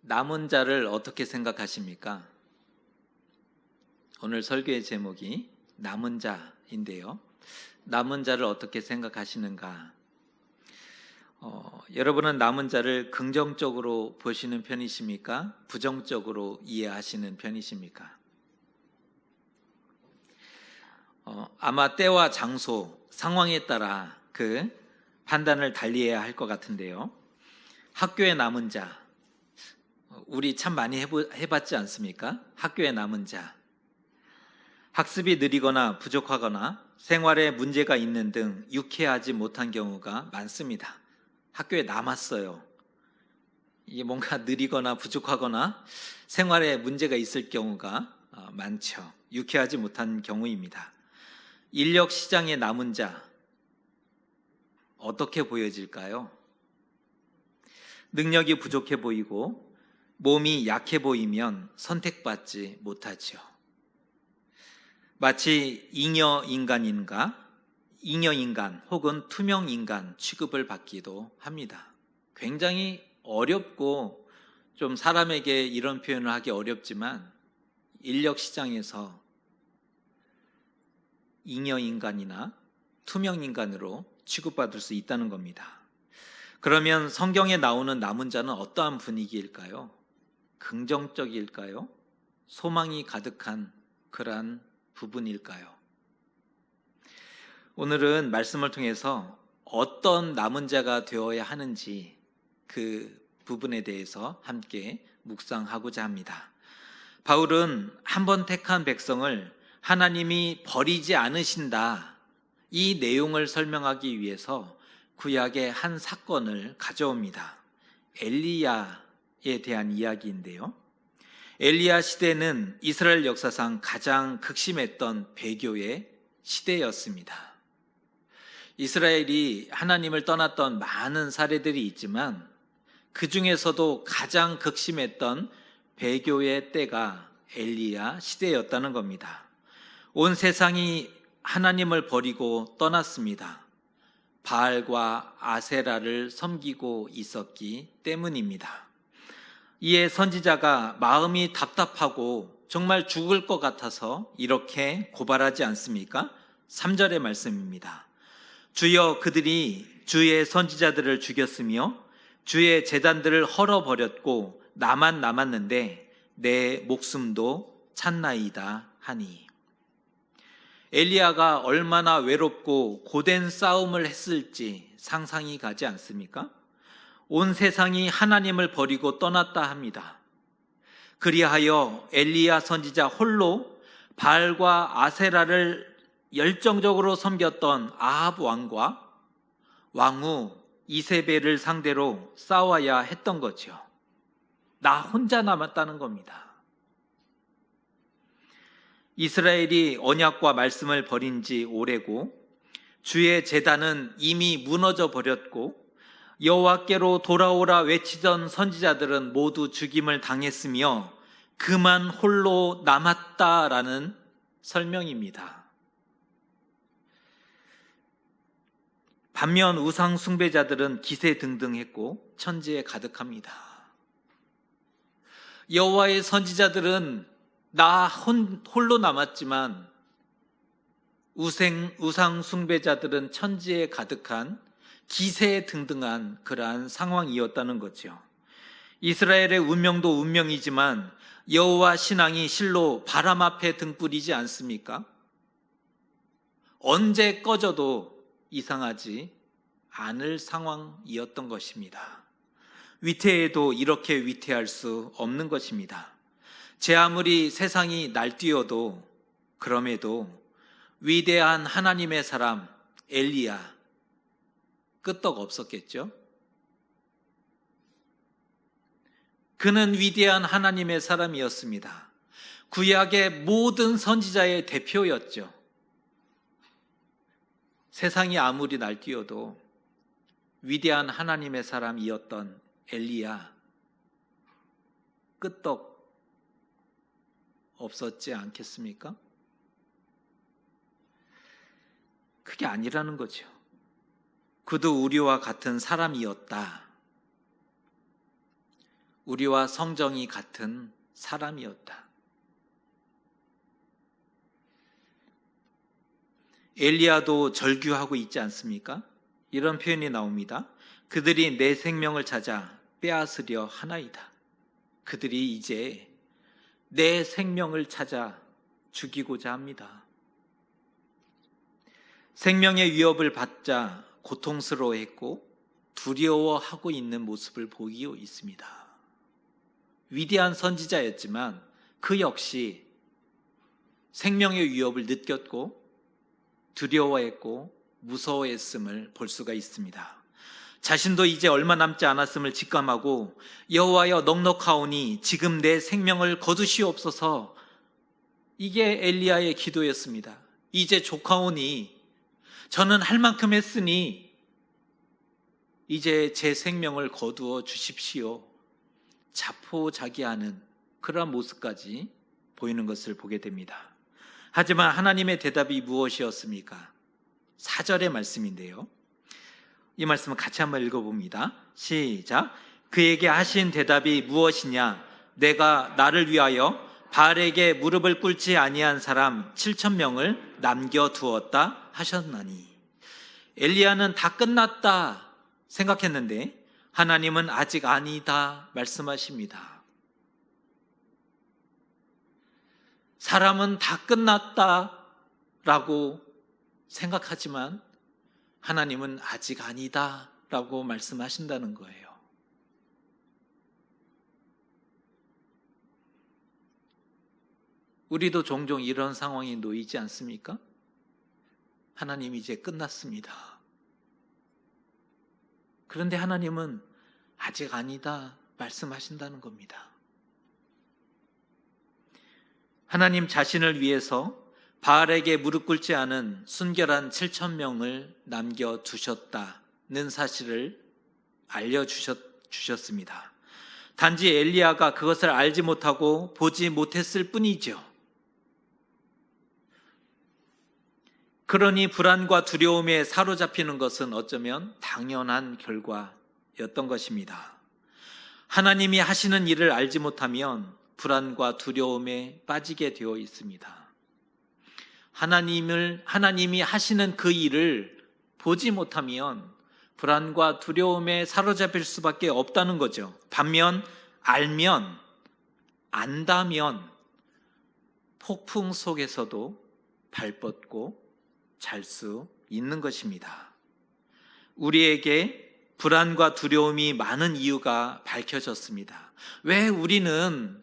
남은 자를 어떻게 생각하십니까? 오늘 설교의 제목이 남은 자인데요. 남은 자를 어떻게 생각하시는가? 여러분은 남은 자를 긍정적으로 보시는 편이십니까? 부정적으로 이해하시는 편이십니까? 아마 때와 장소, 상황에 따라 그 판단을 달리해야 할 것 같은데요. 학교의 남은 자, 우리 참 많이 해봤지 않습니까? 학교의 남은 자. 학습이 느리거나 부족하거나 생활에 문제가 있는 등 유쾌하지 못한 경우가 많습니다. 학교에 남았어요. 이게 뭔가 느리거나 부족하거나 생활에 문제가 있을 경우가 많죠. 유쾌하지 못한 경우입니다. 인력 시장에 남은 자, 어떻게 보여질까요? 능력이 부족해 보이고 몸이 약해 보이면 선택받지 못하죠. 마치 잉여인간 혹은 투명인간 취급을 받기도 합니다. 굉장히 어렵고 좀 사람에게 이런 표현을 하기 어렵지만 인력시장에서 잉여인간이나 투명인간으로 취급받을 수 있다는 겁니다. 그러면 성경에 나오는 남은 자는 어떠한 분위기일까요? 긍정적일까요? 소망이 가득한 그러한 부분일까요? 오늘은 말씀을 통해서 어떤 남은 자가 되어야 하는지 그 부분에 대해서 함께 묵상하고자 합니다. 바울은 한 번 택한 백성을 하나님이 버리지 않으신다, 이 내용을 설명하기 위해서 구약의 한 사건을 가져옵니다. 엘리야에 대한 이야기인데요. 엘리야 시대는 이스라엘 역사상 가장 극심했던 배교의 시대였습니다. 이스라엘이 하나님을 떠났던 많은 사례들이 있지만 그 중에서도 가장 극심했던 배교의 때가 엘리야 시대였다는 겁니다. 온 세상이 하나님을 버리고 떠났습니다. 바알과 아세라를 섬기고 있었기 때문입니다. 이에 선지자가 마음이 답답하고 정말 죽을 것 같아서 이렇게 고발하지 않습니까? 3절의 말씀입니다. 주여, 그들이 주의 선지자들을 죽였으며 주의 제단들을 헐어버렸고 나만 남았는데 내 목숨도 찼나이다 하니. 엘리야가 얼마나 외롭고 고된 싸움을 했을지 상상이 가지 않습니까? 온 세상이 하나님을 버리고 떠났다 합니다. 그리하여 엘리야 선지자 홀로 바알과 아세라를 열정적으로 섬겼던 아합 왕과 왕후 이세벨을 상대로 싸워야 했던 거죠. 나 혼자 남았다는 겁니다. 이스라엘이 언약과 말씀을 버린 지 오래고 주의 제단은 이미 무너져 버렸고 여호와께로 돌아오라 외치던 선지자들은 모두 죽임을 당했으며 그만 홀로 남았다라는 설명입니다. 반면 우상 숭배자들은 기세등등했고 천지에 가득합니다. 여호와의 선지자들은 나 홀로 남았지만 우상 숭배자들은 천지에 가득한 기세등등한 그러한 상황이었다는 거죠. 이스라엘의 운명도 운명이지만 여호와 신앙이 실로 바람 앞에 등불이지 않습니까? 언제 꺼져도 이상하지 않을 상황이었던 것입니다. 위태해도 이렇게 위태할 수 없는 것입니다. 제 아무리 세상이 날뛰어도 그럼에도 위대한 하나님의 사람 엘리야 끄떡 없었겠죠? 그는 위대한 하나님의 사람이었습니다. 구약의 모든 선지자의 대표였죠. 세상이 아무리 날뛰어도 위대한 하나님의 사람이었던 엘리야 끄떡 없었지 않겠습니까? 그게 아니라는 거죠. 그도 우리와 같은 사람이었다. 우리와 성정이 같은 사람이었다. 엘리야도 절규하고 있지 않습니까? 이런 표현이 나옵니다. 그들이 내 생명을 찾아 빼앗으려 하나이다. 그들이 이제 내 생명을 찾아 죽이고자 합니다. 생명의 위협을 받자 고통스러워했고 두려워하고 있는 모습을 보이고 있습니다. 위대한 선지자였지만 그 역시 생명의 위협을 느꼈고 두려워했고 무서워했음을 볼 수가 있습니다. 자신도 이제 얼마 남지 않았음을 직감하고 여호와여 넉넉하오니 지금 내 생명을 거두시옵소서. 이게 엘리야의 기도였습니다. 이제 족하오니 저는 할 만큼 했으니 이제 제 생명을 거두어 주십시오. 자포자기하는 그러한 모습까지 보이는 것을 보게 됩니다. 하지만 하나님의 대답이 무엇이었습니까? 4절의 말씀인데요. 이 말씀을 같이 한번 읽어봅니다. 시작. 그에게 하신 대답이 무엇이냐? 내가 나를 위하여 바알에게 무릎을 꿇지 아니한 사람 7,000명을 남겨두었다 하셨나니. 엘리야는 다 끝났다 생각했는데 하나님은 아직 아니다 말씀하십니다. 사람은 다 끝났다라고 생각하지만 하나님은 아직 아니다라고 말씀하신다는 거예요. 우리도 종종 이런 상황에 놓이지 않습니까? 하나님 이제 끝났습니다. 그런데 하나님은 아직 아니다 말씀하신다는 겁니다. 하나님 자신을 위해서 바알에게 무릎 꿇지 않은 순결한 7,000명을 남겨두셨다는 사실을 알려주셨습니다. 단지 엘리야가 그것을 알지 못하고 보지 못했을 뿐이죠. 그러니 불안과 두려움에 사로잡히는 것은 어쩌면 당연한 결과였던 것입니다. 하나님이 하시는 일을 알지 못하면 불안과 두려움에 빠지게 되어 있습니다. 하나님이 하시는 그 일을 보지 못하면 불안과 두려움에 사로잡힐 수밖에 없다는 거죠. 반면 알면, 안다면 폭풍 속에서도 발 뻗고 잘 수 있는 것입니다. 우리에게 불안과 두려움이 많은 이유가 밝혀졌습니다. 왜 우리는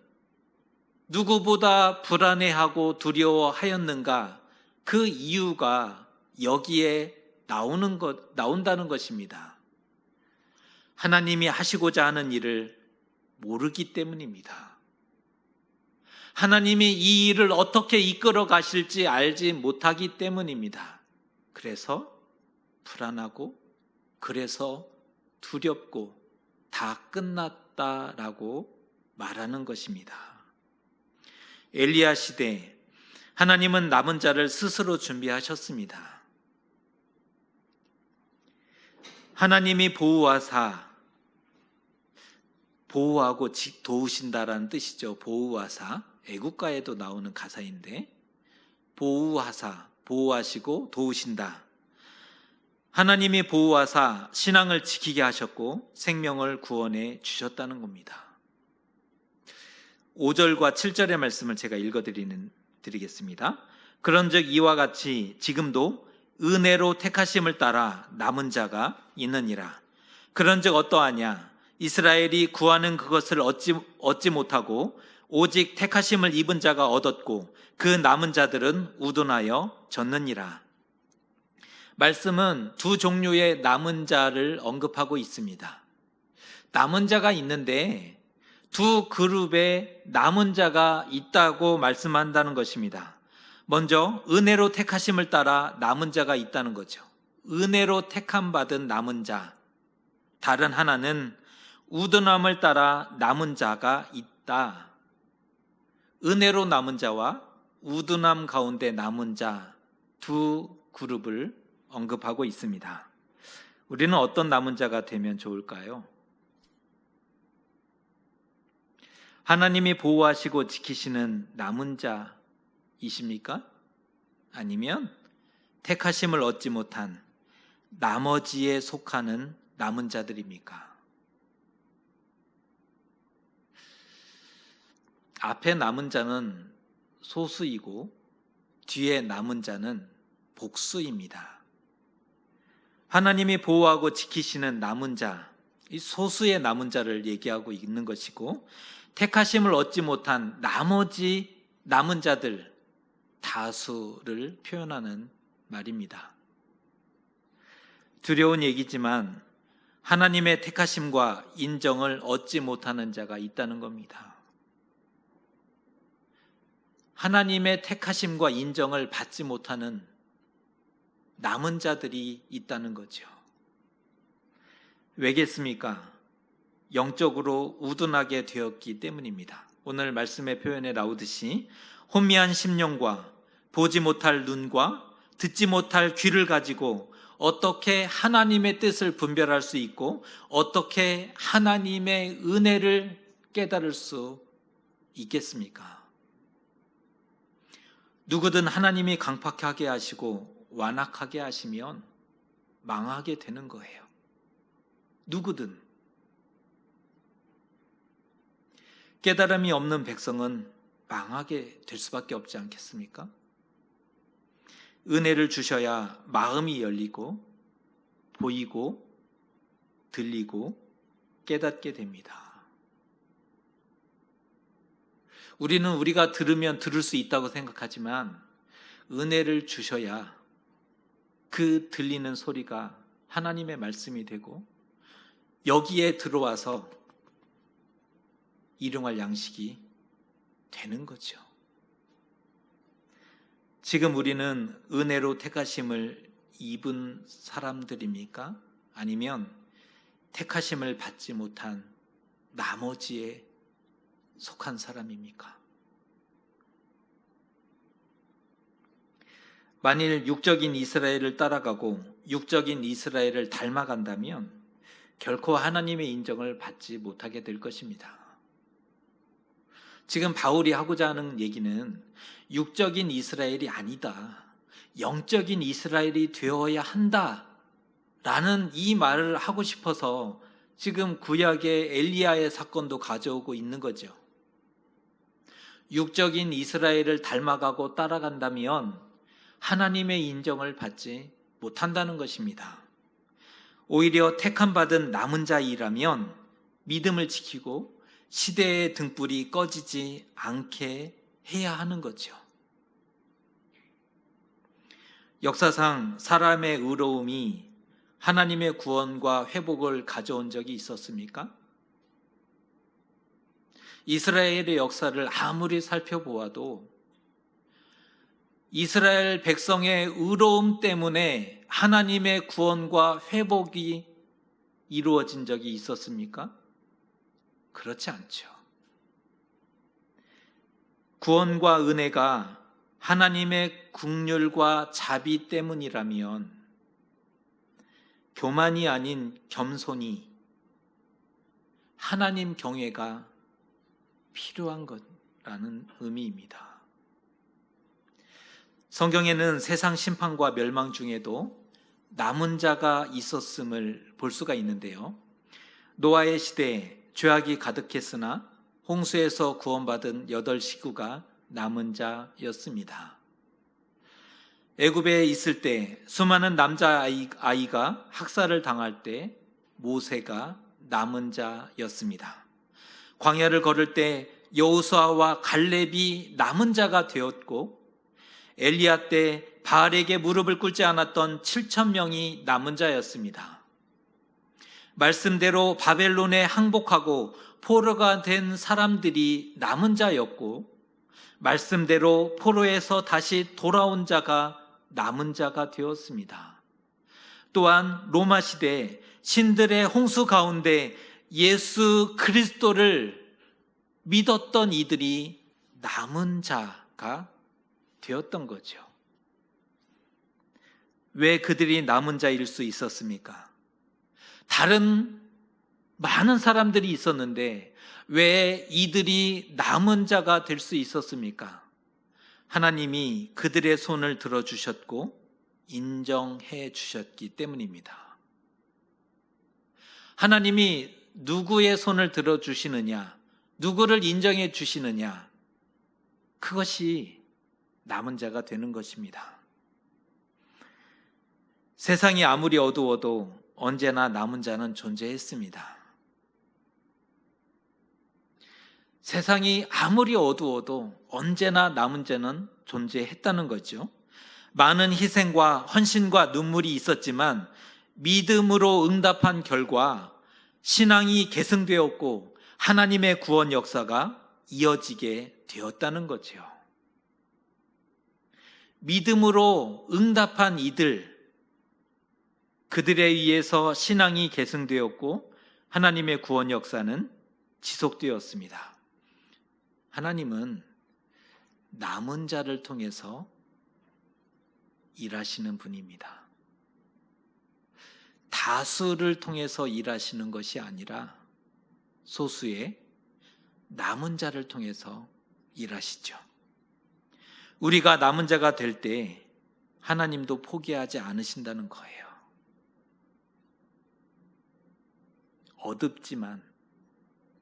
누구보다 불안해하고 두려워하였는가? 그 이유가 여기에 나온다는 것입니다. 하나님이 하시고자 하는 일을 모르기 때문입니다. 하나님이 이 일을 어떻게 이끌어 가실지 알지 못하기 때문입니다. 그래서 불안하고, 그래서 두렵고, 다 끝났다라고 말하는 것입니다. 엘리야 시대, 하나님은 남은 자를 스스로 준비하셨습니다. 하나님이 보호하고 도우신다라는 뜻이죠. 보호하사, 애국가에도 나오는 가사인데 보호하시고 도우신다. 하나님이 보호하사 신앙을 지키게 하셨고 생명을 구원해 주셨다는 겁니다. 5절과 7절의 말씀을 제가 읽어드리겠습니다. 그런즉 이와 같이 지금도 은혜로 택하심을 따라 남은 자가 있느니라. 그런즉 어떠하냐? 이스라엘이 구하는 그것을 얻지 못하고 오직 택하심을 입은 자가 얻었고 그 남은 자들은 우둔하여 졌느니라. 말씀은 두 종류의 남은 자를 언급하고 있습니다. 남은 자가 있는데 두 그룹의 남은 자가 있다고 말씀한다는 것입니다. 먼저 은혜로 택하심을 따라 남은 자가 있다는 거죠. 은혜로 택함 받은 남은 자. 다른 하나는 우둔함을 따라 남은 자가 있다. 은혜로 남은 자와 우둔함 가운데 남은 자 두 그룹을 언급하고 있습니다. 우리는 어떤 남은 자가 되면 좋을까요? 하나님이 보호하시고 지키시는 남은 자이십니까? 아니면 택하심을 얻지 못한 나머지에 속하는 남은 자들입니까? 앞에 남은 자는 소수이고 뒤에 남은 자는 복수입니다. 하나님이 보호하고 지키시는 남은 자, 이 소수의 남은 자를 얘기하고 있는 것이고, 택하심을 얻지 못한 나머지 남은 자들, 다수를 표현하는 말입니다. 두려운 얘기지만 하나님의 택하심과 인정을 얻지 못하는 자가 있다는 겁니다. 하나님의 택하심과 인정을 받지 못하는 남은 자들이 있다는 거죠. 왜겠습니까? 영적으로 우둔하게 되었기 때문입니다. 오늘 말씀의 표현에 나오듯이 혼미한 심령과 보지 못할 눈과 듣지 못할 귀를 가지고 어떻게 하나님의 뜻을 분별할 수 있고 어떻게 하나님의 은혜를 깨달을 수 있겠습니까? 누구든 하나님이 강팍하게 하시고 완악하게 하시면 망하게 되는 거예요. 누구든. 깨달음이 없는 백성은 망하게 될 수밖에 없지 않겠습니까? 은혜를 주셔야 마음이 열리고 보이고 들리고 깨닫게 됩니다. 우리는 우리가 들으면 들을 수 있다고 생각하지만 은혜를 주셔야 그 들리는 소리가 하나님의 말씀이 되고 여기에 들어와서 일용할 양식이 되는 거죠. 지금 우리는 은혜로 택하심을 입은 사람들입니까? 아니면 택하심을 받지 못한 나머지에 속한 사람입니까? 만일 육적인 이스라엘을 따라가고 육적인 이스라엘을 닮아간다면 결코 하나님의 인정을 받지 못하게 될 것입니다. 지금 바울이 하고자 하는 얘기는 육적인 이스라엘이 아니다, 영적인 이스라엘이 되어야 한다라는 이 말을 하고 싶어서 지금 구약의 엘리야의 사건도 가져오고 있는 거죠. 육적인 이스라엘을 닮아가고 따라간다면 하나님의 인정을 받지 못한다는 것입니다. 오히려 택함받은 남은 자이라면 믿음을 지키고 시대의 등불이 꺼지지 않게 해야 하는 거죠. 역사상 사람의 의로움이 하나님의 구원과 회복을 가져온 적이 있었습니까? 이스라엘의 역사를 아무리 살펴보아도 이스라엘 백성의 의로움 때문에 하나님의 구원과 회복이 이루어진 적이 있었습니까? 그렇지 않죠. 구원과 은혜가 하나님의 긍휼과 자비 때문이라면 교만이 아닌 겸손이, 하나님 경외가 필요한 것라는 의미입니다. 성경에는 세상 심판과 멸망 중에도 남은 자가 있었음을 볼 수가 있는데요. 노아의 시대에 죄악이 가득했으나 홍수에서 구원받은 8 식구가 남은 자였습니다. 애굽에 있을 때 수많은 남자아이가 학살을 당할 때 모세가 남은 자였습니다. 광야를 걸을 때 여호수아와 갈렙이 남은 자가 되었고, 엘리야 때 바알에게 무릎을 꿇지 않았던 7,000명이 남은 자였습니다. 말씀대로 바벨론에 항복하고 포로가 된 사람들이 남은 자였고, 말씀대로 포로에서 다시 돌아온 자가 남은 자가 되었습니다. 또한 로마 시대 신들의 홍수 가운데 예수 그리스도를 믿었던 이들이 남은 자가 되었던 거죠. 왜 그들이 남은 자일 수 있었습니까? 다른 많은 사람들이 있었는데 왜 이들이 남은 자가 될 수 있었습니까? 하나님이 그들의 손을 들어주셨고 인정해 주셨기 때문입니다. 하나님이 누구의 손을 들어주시느냐, 누구를 인정해 주시느냐, 그것이 남은 자가 되는 것입니다. 세상이 아무리 어두워도 언제나 남은 자는 존재했습니다. 세상이 아무리 어두워도 언제나 남은 자는 존재했다는 거죠. 많은 희생과 헌신과 눈물이 있었지만 믿음으로 응답한 결과 신앙이 계승되었고 하나님의 구원 역사가 이어지게 되었다는 거죠. 믿음으로 응답한 이들, 그들에 의해서 신앙이 계승되었고 하나님의 구원 역사는 지속되었습니다. 하나님은 남은 자를 통해서 일하시는 분입니다. 다수를 통해서 일하시는 것이 아니라 소수의 남은 자를 통해서 일하시죠. 우리가 남은 자가 될 때 하나님도 포기하지 않으신다는 거예요. 어둡지만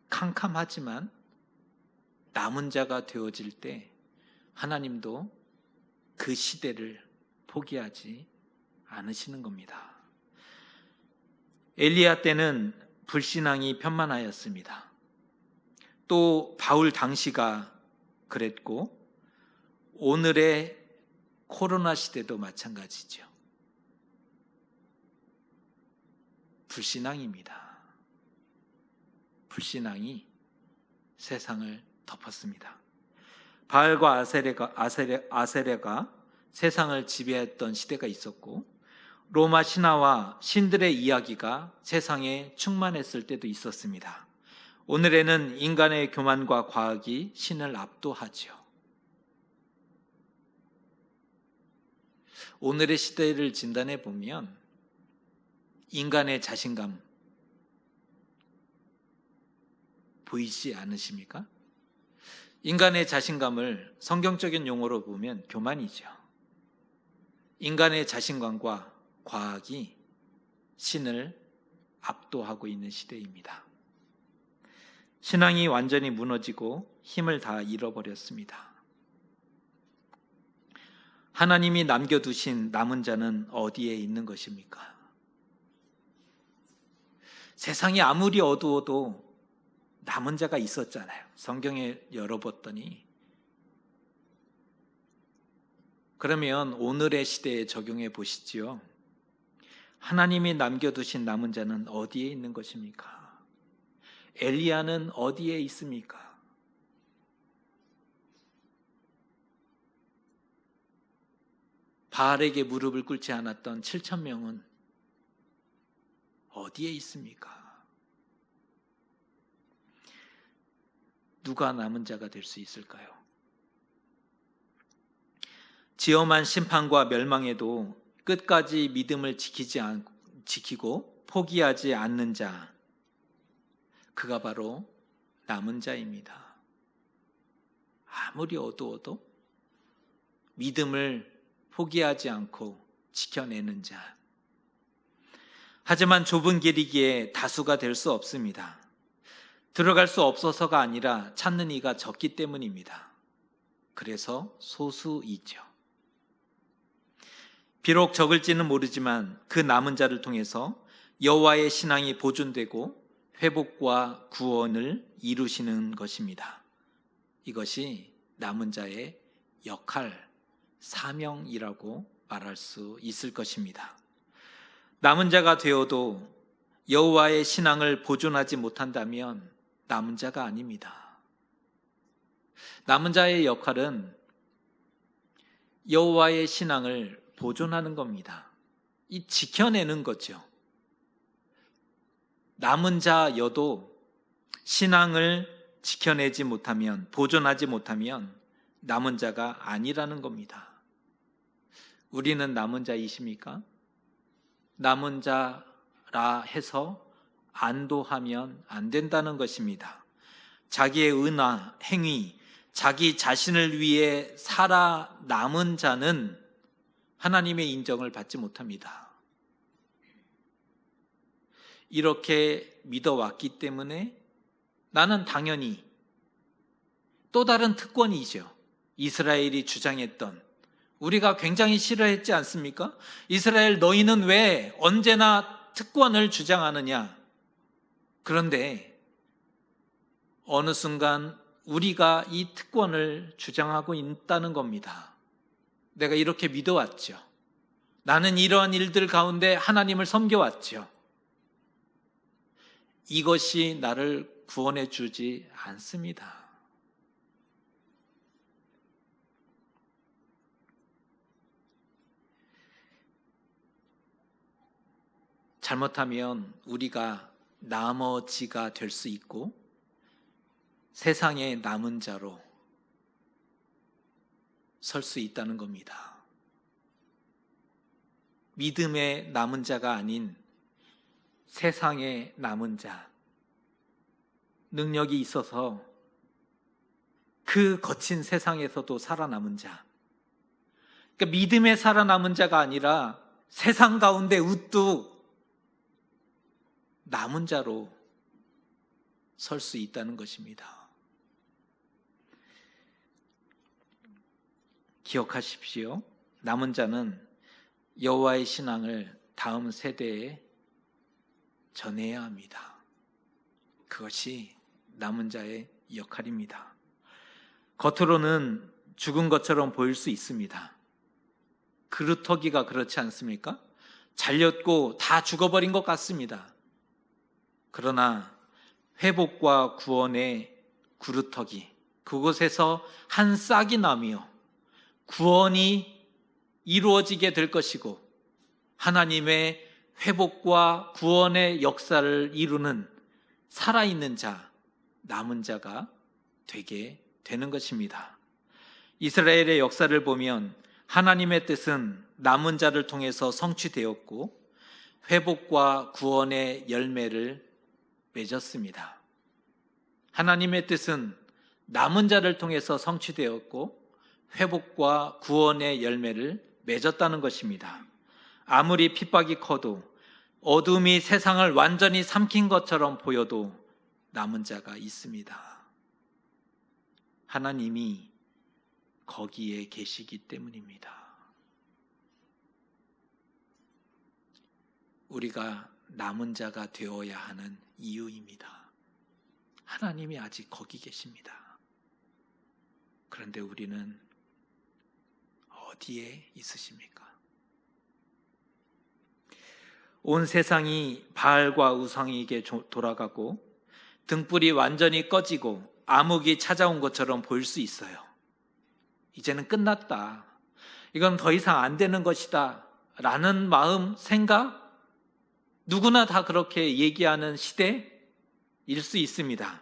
캄캄하지만 남은 자가 되어질 때 하나님도 그 시대를 포기하지 않으시는 겁니다. 엘리야 때는 불신앙이 편만하였습니다. 또 바울 당시가 그랬고 오늘의 코로나 시대도 마찬가지죠. 불신앙입니다. 불신앙이 세상을 덮었습니다. 바알과 아세레가 세상을 지배했던 시대가 있었고 로마 신화와 신들의 이야기가 세상에 충만했을 때도 있었습니다. 오늘에는 인간의 교만과 과학이 신을 압도하죠. 오늘의 시대를 진단해 보면 인간의 자신감 보이지 않으십니까? 인간의 자신감을 성경적인 용어로 보면 교만이죠. 인간의 자신감과 과학이 신을 압도하고 있는 시대입니다. 신앙이 완전히 무너지고 힘을 다 잃어버렸습니다. 하나님이 남겨두신 남은 자는 어디에 있는 것입니까? 세상이 아무리 어두워도 남은 자가 있었잖아요. 성경에 열어봤더니. 그러면 오늘의 시대에 적용해 보시지요. 하나님이 남겨두신 남은 자는 어디에 있는 것입니까? 엘리야는 어디에 있습니까? 바알에게 무릎을 꿇지 않았던 7,000명은 어디에 있습니까? 누가 남은 자가 될 수 있을까요? 지엄한 심판과 멸망에도 끝까지 믿음을 지키고 포기하지 않는 자, 그가 바로 남은 자입니다. 아무리 어두워도 믿음을 포기하지 않고 지켜내는 자. 하지만 좁은 길이기에 다수가 될 수 없습니다. 들어갈 수 없어서가 아니라 찾는 이가 적기 때문입니다. 그래서 소수이죠. 비록 적을지는 모르지만 그 남은 자를 통해서 여호와의 신앙이 보존되고 회복과 구원을 이루시는 것입니다. 이것이 남은 자의 역할, 사명이라고 말할 수 있을 것입니다. 남은 자가 되어도 여호와의 신앙을 보존하지 못한다면 남은 자가 아닙니다. 남은 자의 역할은 여호와의 신앙을 보존하는 겁니다. 이 지켜내는 거죠. 남은 자여도 신앙을 지켜내지 못하면, 보존하지 못하면 남은 자가 아니라는 겁니다. 우리는 남은 자이십니까? 남은 자라 해서 안도하면 안 된다는 것입니다. 자기의 은하, 행위, 자기 자신을 위해 살아남은 자는 하나님의 인정을 받지 못합니다. 이렇게 믿어왔기 때문에 나는 당연히 또 다른 특권이죠. 이스라엘이 주장했던, 우리가 굉장히 싫어했지 않습니까? 이스라엘, 너희는 왜 언제나 특권을 주장하느냐? 그런데 어느 순간 우리가 이 특권을 주장하고 있다는 겁니다. 내가 이렇게 믿어왔죠. 나는 이러한 일들 가운데 하나님을 섬겨왔죠. 이것이 나를 구원해 주지 않습니다. 잘못하면 우리가 나머지가 될 수 있고 세상의 남은 자로 설 수 있다는 겁니다. 믿음의 남은 자가 아닌 세상의 남은 자, 능력이 있어서 그 거친 세상에서도 살아남은 자, 그러니까 믿음에 살아남은 자가 아니라 세상 가운데 우뚝 남은 자로 설 수 있다는 것입니다. 기억하십시오. 남은 자는 여호와의 신앙을 다음 세대에 전해야 합니다. 그것이 남은 자의 역할입니다. 겉으로는 죽은 것처럼 보일 수 있습니다. 그루터기가 그렇지 않습니까? 잘렸고 다 죽어버린 것 같습니다. 그러나 회복과 구원의 그루터기, 그곳에서 한 싹이 나며 구원이 이루어지게 될 것이고 하나님의 회복과 구원의 역사를 이루는 살아있는 자, 남은 자가 되게 되는 것입니다. 이스라엘의 역사를 보면 하나님의 뜻은 남은 자를 통해서 성취되었고 회복과 구원의 열매를 맺었습니다. 하나님의 뜻은 남은 자를 통해서 성취되었고 회복과 구원의 열매를 맺었다는 것입니다. 아무리 핍박이 커도 어둠이 세상을 완전히 삼킨 것처럼 보여도 남은 자가 있습니다. 하나님이 거기에 계시기 때문입니다. 우리가 남은 자가 되어야 하는 이유입니다. 하나님이 아직 거기 계십니다. 그런데 우리는 어디에 있으십니까? 온 세상이 바알과 우상에게 돌아가고 등불이 완전히 꺼지고 암흑이 찾아온 것처럼 보일 수 있어요. 이제는 끝났다. 이건 더 이상 안 되는 것이다. 라는 마음, 생각, 누구나 다 그렇게 얘기하는 시대일 수 있습니다.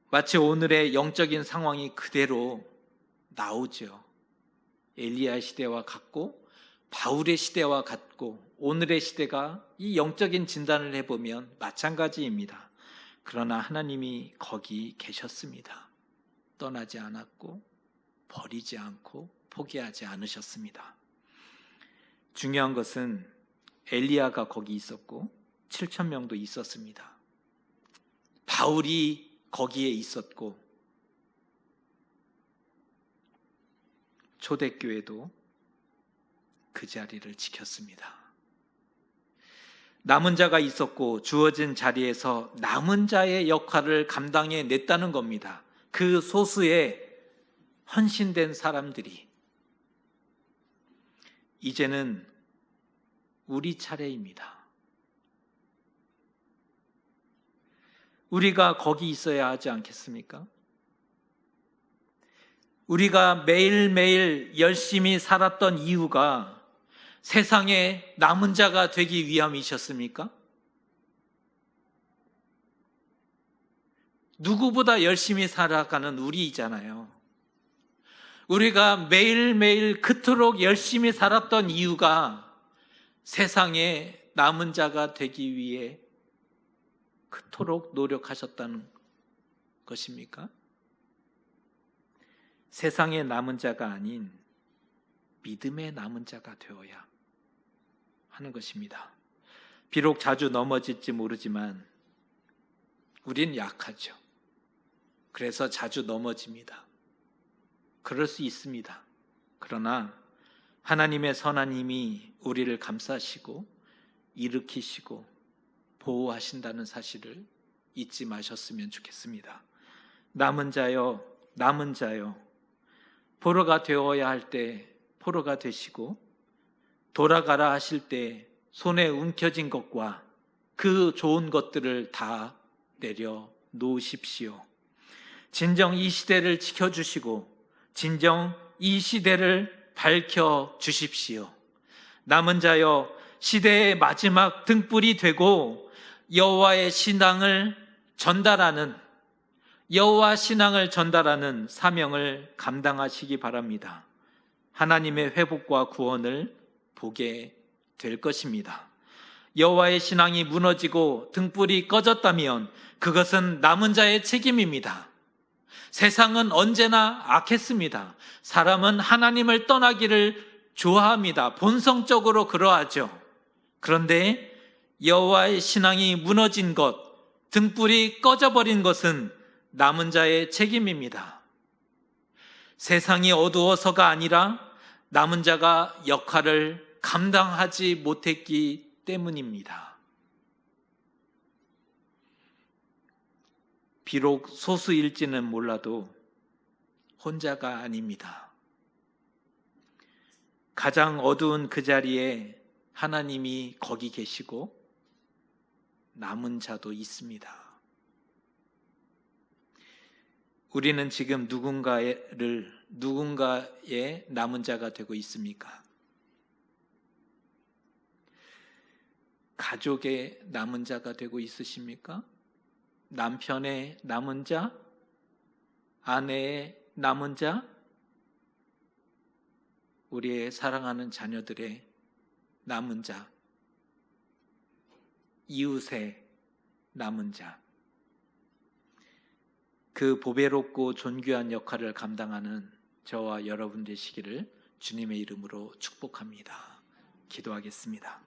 마치 오늘의 영적인 상황이 그대로 나오죠. 엘리야 시대와 같고 바울의 시대와 같고 오늘의 시대가 이 영적인 진단을 해보면 마찬가지입니다. 그러나 하나님이 거기 계셨습니다. 떠나지 않았고 버리지 않고 포기하지 않으셨습니다. 중요한 것은 엘리야가 거기 있었고 7,000명도 있었습니다. 바울이 거기에 있었고 초대교회도 그 자리를 지켰습니다. 남은 자가 있었고 주어진 자리에서 남은 자의 역할을 감당해 냈다는 겁니다. 그 소수의 헌신된 사람들이. 이제는 우리 차례입니다. 우리가 거기 있어야 하지 않겠습니까? 우리가 매일매일 열심히 살았던 이유가 세상에 남은 자가 되기 위함이셨습니까? 누구보다 열심히 살아가는 우리이잖아요. 우리가 매일매일 그토록 열심히 살았던 이유가 세상에 남은 자가 되기 위해 그토록 노력하셨다는 것입니까? 세상의 남은 자가 아닌 믿음의 남은 자가 되어야 하는 것입니다. 비록 자주 넘어질지 모르지만 우린 약하죠. 그래서 자주 넘어집니다. 그럴 수 있습니다. 그러나 하나님의 선한 힘이 우리를 감싸시고 일으키시고 보호하신다는 사실을 잊지 마셨으면 좋겠습니다. 남은 자여, 남은 자여, 포로가 되어야 할 때 포로가 되시고 돌아가라 하실 때 손에 움켜진 것과 그 좋은 것들을 다 내려 놓으십시오. 진정 이 시대를 지켜주시고 진정 이 시대를 밝혀주십시오. 남은 자여, 시대의 마지막 등불이 되고 여호와의 신앙을 전달하는, 여호와 신앙을 전달하는 사명을 감당하시기 바랍니다. 하나님의 회복과 구원을 보게 될 것입니다. 여호와의 신앙이 무너지고 등불이 꺼졌다면 그것은 남은 자의 책임입니다. 세상은 언제나 악했습니다. 사람은 하나님을 떠나기를 좋아합니다. 본성적으로 그러하죠. 그런데 여호와의 신앙이 무너진 것, 등불이 꺼져버린 것은 남은 자의 책임입니다. 세상이 어두워서가 아니라 남은 자가 역할을 감당하지 못했기 때문입니다. 비록 소수일지는 몰라도 혼자가 아닙니다. 가장 어두운 그 자리에 하나님이 거기 계시고 남은 자도 있습니다. 우리는 지금 누군가의 남은 자가 되고 있습니까? 가족의 남은 자가 되고 있으십니까? 남편의 남은 자? 아내의 남은 자? 우리의 사랑하는 자녀들의 남은 자? 이웃의 남은 자? 그 보배롭고 존귀한 역할을 감당하는 저와 여러분 되시기를 주님의 이름으로 축복합니다. 기도하겠습니다.